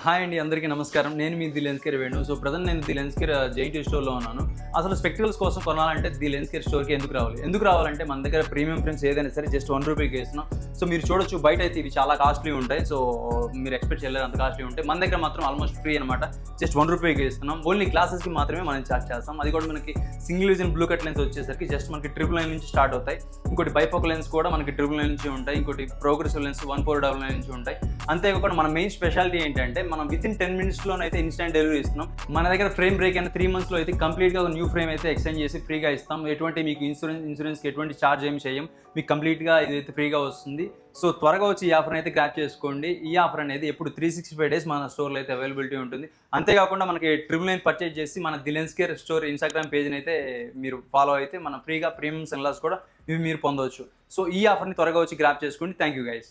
Hi అండి, అందరికీ నమస్కారం. నేను me the lens care Venu. So present నేను ది లెన్స్ కేర్ జైంట్ స్టోర్లో ఉన్నాను. అసలు స్పెక్టికల్స్ కోసం కొనాలంటే ది లెన్స్ కేర్ స్టోర్కి ఎందుకు రావాలంటే మన దగ్గర ప్రీమియం ఫ్రేమ్స్ ఏదైనా సరే జస్ట్ ₹1 ఇస్తున్నాం. సో మీరు చూడొచ్చు, బయట అయితే ఇవి చాలా కాస్ట్లీ ఉంటాయి. సో మీరు ఎక్స్పెక్ట్ చేయలేదు అంత కాస్ట్లీ ఉంటాయి. మన దగ్గర మాత్రం ఆల్మోస్ట్ ఫ్రీ అనమాట. జస్ట్ ₹1 ఇస్తున్నాం. ఓన్లీ గ్లాసెస్కి మాత్రమే మనం చార్జ్ చేస్తాం. అది కూడా మనకి single vision blue cut lens వచ్చేసరికి జస్ట్ మనకి 999 నుంచి స్టార్ట్ అవుతాయి. ఇంకోటి బైఫోకల్ లెన్స్ కూడా మనకి 999 నుంచి ఉంటాయి. ఇంకోటి ప్రోగ్రెసివ్ లెన్స్ 1499 నుంచి ఉంటాయి. అంతేకాకుండా మన మెయిన్ స్పెషాలిటీ ఏంటంటే మనం విత్ ఇన్ 10 minutesలోనైతే ఇన్స్టెంట్ డెలివరీ ఇస్తున్నాం. మన దగ్గర ఫ్రేమ్ బ్రేక్ అయిన 3 monthsలో అయితే కంప్లీట్గా ఒక న్యూ ఫ్రేమ్ అయితే ఎక్స్చేంజ్ చేసి ఫ్రీగా ఇస్తాం. ఎటువంటి మీకు ఇన్సూరెన్స్కి ఎటువంటి ఛార్జ్ ఏమి చేయం. మీకు కంప్లీట్గా ఇదైతే ఫ్రీగా వస్తుంది. సో త్వరగా వచ్చి ఈ ఆఫర్ అయితే గ్రాప్ చేసుకోండి. ఈ ఆఫర్ అనేది ఎప్పుడు 365 days మన స్టోర్లో అయితే అవైలబిలిటీ ఉంటుంది. అంతేకాకుండా మనకి 999 పర్చేజ్ చేసి మన the lens care store Instagram పేజ్ని అయితే మీరు ఫాలో అయితే మన ఫ్రీగా ప్రీమియం సన్గ్లాస్ కూడా ఇవి మీరు పొందవచ్చు. సో ఈ ఆఫర్ని త్వరగా వచ్చి గ్రాప్ చేసుకోండి. Thank you guys.